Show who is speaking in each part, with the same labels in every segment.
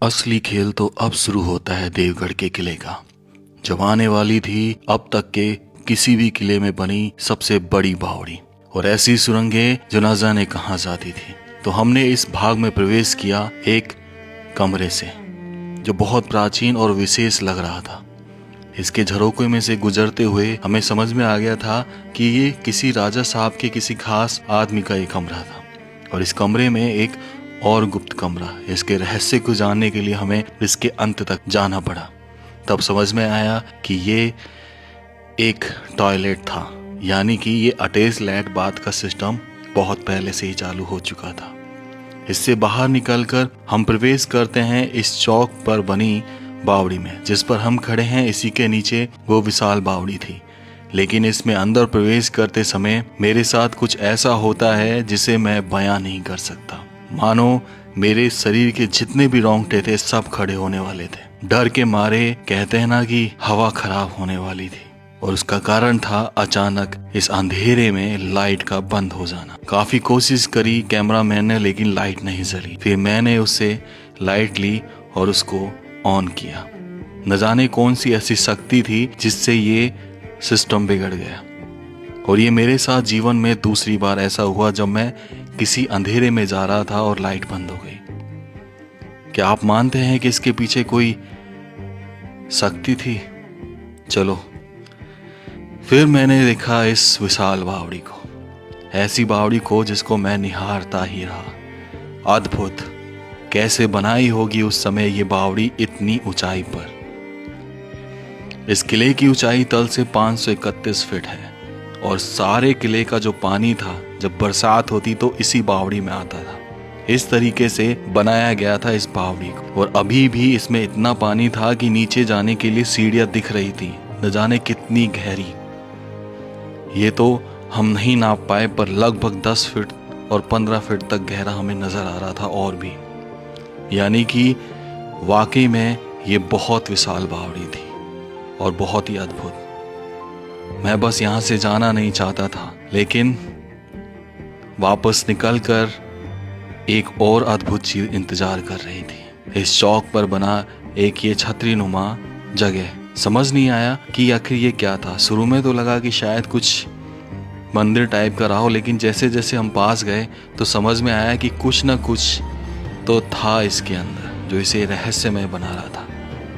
Speaker 1: असली खेल तो अब शुरू होता है देवगढ़ के किले का। जब आने वाली थी अब तक के किसी भी किले में बनी सबसे बड़ी बावड़ी और ऐसी सुरंगें जो न जाने कहां जाती थी। तो हमने इस भाग में प्रवेश किया एक कमरे से जो बहुत प्राचीन और विशेष लग रहा था। इसके झरोखे में से गुजरते हुए हमें समझ में आ गया था कि ये किसी राजा साहब के किसी खास आदमी का एक कमरा था। और इस कमरे में एक और गुप्त कमरा, इसके रहस्य को जानने के लिए हमें इसके अंत तक जाना पड़ा। तब समझ में आया कि ये एक टॉयलेट था, यानी कि ये अटैच लैट बाथ का सिस्टम बहुत पहले से ही चालू हो चुका था। इससे बाहर निकलकर हम प्रवेश करते हैं इस चौक पर बनी बावड़ी में। जिस पर हम खड़े हैं इसी के नीचे वो विशाल बावड़ी थी। लेकिन इसमें अंदर प्रवेश करते समय मेरे साथ कुछ ऐसा होता है जिसे मैं बयां नहीं कर सकता। मानो मेरे शरीर के जितने भी रोंगटे थे सब खड़े होने वाले थे। डर के मारे कहते हैं ना कि हवा खराब होने वाली थी। और उसका कारण था अचानक इस अंधेरे में लाइट का बंद हो जाना। काफी कोशिश करी कैमरामैन ने, लेकिन लाइट नहीं जली। फिर मैंने उससे लाइट ली और उसको ऑन किया। न जाने कौन सी ऐसी शक्ति थी जिससे ये सिस्टम बिगड़ गया। और ये मेरे साथ जीवन में दूसरी बार ऐसा हुआ जब मैं किसी अंधेरे में जा रहा था और लाइट बंद हो गई। क्या आप मानते हैं कि इसके पीछे कोई शक्ति थी? चलो, फिर मैंने देखा इस विशाल बावड़ी को, ऐसी बावड़ी को जिसको मैं निहारता ही रहा। अद्भुत, कैसे बनाई होगी उस समय ये बावड़ी इतनी ऊंचाई पर। इस किले की ऊंचाई तल से 531 फीट है और सारे किले का जो पानी था जब बरसात होती तो इसी बावड़ी में आता था। इस तरीके से बनाया गया था इस बावड़ी को। और अभी भी इसमें इतना पानी था कि नीचे जाने के लिए सीढ़ियां दिख रही थी, न जाने कितनी गहरी। ये तो हम नहीं नाप पाए, पर लगभग 10 फीट और 15 फीट तक गहरा हमें नजर आ रहा था। और भी यानी कि वाकई में ये बहुत विशाल बावड़ी थी और बहुत ही अद्भुत। मैं बस यहाँ से जाना नहीं चाहता था, लेकिन वापस निकलकर एक और अद्भुत चीज इंतजार कर रही थी। इस चौक पर बना एक ये छतरी नुमा जगह। समझ नहीं आया कि आखिर ये क्या था। शुरू में तो लगा कि शायद कुछ मंदिर टाइप का रहा हो, लेकिन जैसे जैसे हम पास गए तो समझ में आया कि कुछ न कुछ तो था इसके अंदर जो इसे रहस्यमय बना रहा था।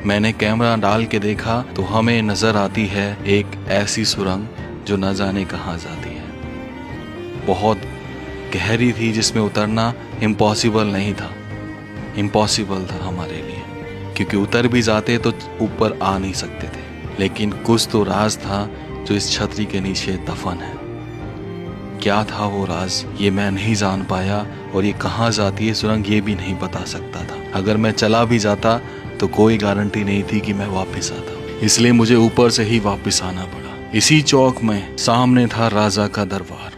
Speaker 1: मैंने कैमरा डाल के देखा तो हमें नजर आती है एक ऐसी सुरंग जो न जाने कहां जाती है। बहुत गहरी थी, जिसमें उतरना इम्पॉसिबल नहीं था। इम्पॉसिबल था हमारे लिए, क्योंकि उतर भी जाते तो ऊपर आ नहीं सकते थे। लेकिन कुछ तो राज था जो इस छतरी के नीचे दफन है। क्या था वो राज, ये मैं नहीं जान पाया। और ये कहाँ जाती है सुरंग, ये भी नहीं बता सकता था। अगर मैं चला भी जाता तो कोई गारंटी नहीं थी कि मैं वापस आता। इसलिए मुझे ऊपर से ही वापस आना पड़ा। इसी चौक में सामने था राजा का दरबार।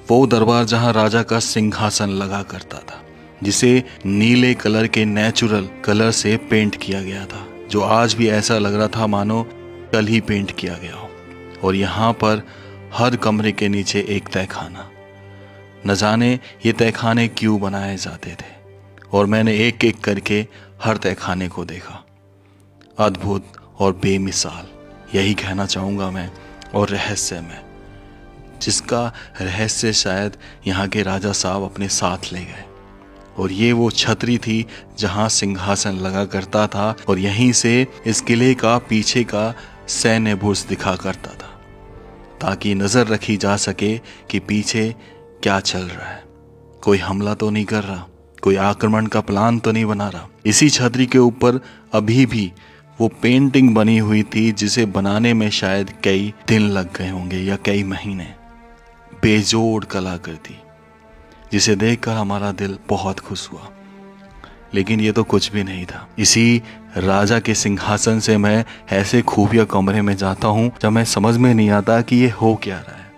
Speaker 1: वो दरबार जहाँ राजा का सिंहासन लगा करता था, जिसे नीले कलर के नेचुरल कलर से पेंट किया गया था, जो आज भी ऐसा लग रहा था मानो कल ही पेंट किया गया हो। और यहाँ पर हर कमरे के नीचे एक तहखाना। न जाने ये तहखाने क्यों बनाए जाते थे। और मैंने एक एक करके हर तहखाने को देखा। अद्भुत और बेमिसाल, यही कहना चाहूँगा मैं। और रहस्यमय, जिसका रहस्य शायद यहाँ के राजा साहब अपने साथ ले गए। और ये वो छतरी थी जहाँ सिंहासन लगा करता था, और यहीं से इस किले का पीछे का सैन्य बुर्ज दिखा करता था, ताकि नजर रखी जा सके कि पीछे क्या चल रहा है। कोई हमला तो नहीं कर रहा, कोई आक्रमण का प्लान तो नहीं बना रहा। इसी छतरी के ऊपर अभी भी वो पेंटिंग बनी हुई थी, जिसे बनाने में शायद कई दिन लग गए होंगे या कई महीने। बेजोड़ कलाकृति, जिसे देखकर हमारा दिल बहुत खुश हुआ। लेकिन ये तो कुछ भी नहीं था। इसी राजा के सिंहासन से मैं ऐसे खुफिया कमरे में जाता हूँ जब मैं समझ में नहीं आता कि ये हो क्या रहा है।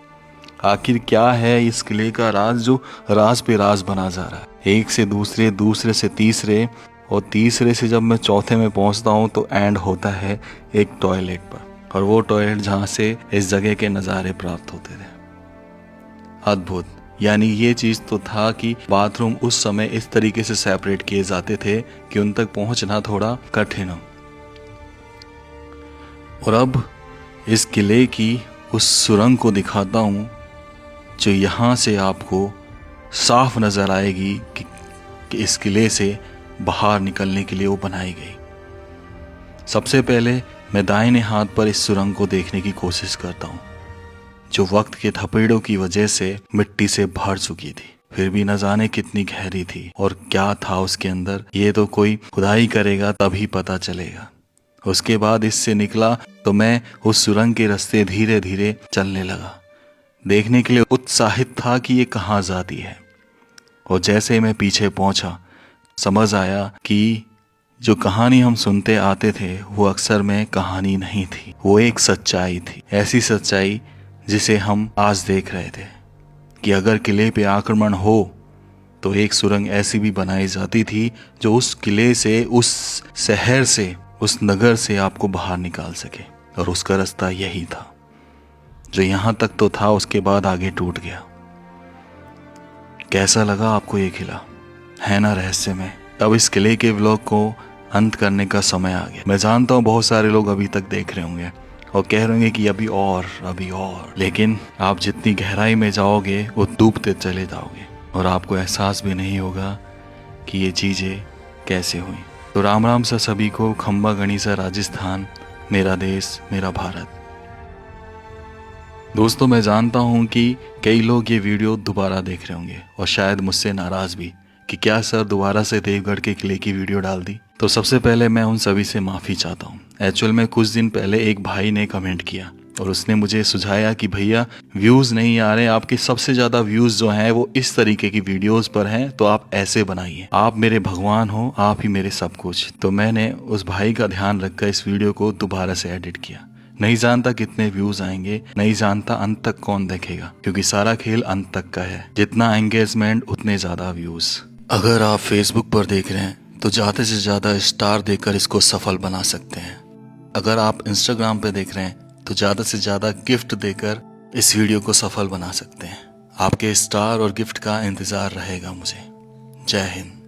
Speaker 1: आखिर क्या है इस किले का राज जो राज पे राज बना जा रहा है। एक से दूसरे, दूसरे से तीसरे, और तीसरे से जब मैं चौथे में पहुंचता हूं तो एंड होता है एक टॉयलेट पर। और वो टॉयलेट जहां से इस जगह के नज़ारे प्राप्त होते थे। अद्भुत, यानी ये चीज तो था कि बाथरूम उस समय इस तरीके से सेपरेट किए जाते थे कि उन तक पहुंचना थोड़ा कठिन हो। और अब इस किले की उस सुरंग को दिखाता हूं जो यहां से आपको साफ नजर आएगी कि इस किले से बाहर निकलने के लिए वो बनाई गई। सबसे पहले मैं दाहिने हाथ पर इस सुरंग को देखने की कोशिश करता हूँ, जो वक्त के थपेड़ों की वजह से मिट्टी से भर चुकी थी। फिर भी न जाने कितनी गहरी थी और क्या था उसके अंदर, ये तो कोई खुदाई करेगा तभी पता चलेगा। उसके बाद इससे निकला तो मैं उस सुरंग के रास्ते धीरे धीरे चलने लगा। देखने के लिए उत्साहित था कि ये कहाँ जाती है। और जैसे मैं पीछे पहुंचा समझ आया कि जो कहानी हम सुनते आते थे वो अक्सर में कहानी नहीं थी, वो एक सच्चाई थी। ऐसी सच्चाई जिसे हम आज देख रहे थे कि अगर किले पे आक्रमण हो तो एक सुरंग ऐसी भी बनाई जाती थी जो उस किले से, उस शहर से, उस नगर से आपको बाहर निकाल सके। और उसका रास्ता यही था जो यहाँ तक तो था, उसके बाद आगे टूट गया। कैसा लगा आपको ये किला, है ना रहस्यमय? अब इस किले के व्लॉग को अंत करने का समय आ गया। मैं जानता हूँ बहुत सारे लोग अभी तक देख रहे होंगे और कह रहे होंगे कि अभी और, लेकिन आप जितनी गहराई में जाओगे वो डूबते चले जाओगे और आपको एहसास भी नहीं होगा कि ये चीजें कैसे हुई। तो राम राम सा सभी को, खंबा गणिसा राजस्थान, मेरा देश मेरा भारत। दोस्तों मैं जानता हूँ कि कई लोग ये वीडियो दोबारा देख रहे होंगे और शायद मुझसे नाराज भी कि क्या सर दोबारा से देवगढ़ के किले की वीडियो डाल दी। तो सबसे पहले मैं उन सभी से माफ़ी चाहता हूँ। एक्चुअल में कुछ दिन पहले एक भाई ने कमेंट किया और उसने मुझे सुझाया कि भैया व्यूज़ नहीं आ रहे, आपके सबसे ज़्यादा व्यूज़ जो हैं वो इस तरीके की वीडियोस पर हैं, तो आप ऐसे बनाइए, आप मेरे भगवान हो, आप ही मेरे सब कुछ। तो मैंने उस भाई का ध्यान रखकर इस वीडियो को दोबारा से एडिट किया। नहीं जानता कितने व्यूज आएंगे, नहीं जानता अंत तक कौन देखेगा, क्योंकि सारा खेल अंत तक का है। जितना एंगेजमेंट उतने ज्यादा व्यूज। अगर आप फेसबुक पर देख रहे हैं तो ज्यादा से ज्यादा स्टार देकर इसको सफल बना सकते हैं। अगर आप इंस्टाग्राम पे देख रहे हैं तो ज्यादा से ज्यादा गिफ्ट देकर इस वीडियो को सफल बना सकते हैं। आपके स्टार और गिफ्ट का इंतजार रहेगा मुझे। जय हिंद।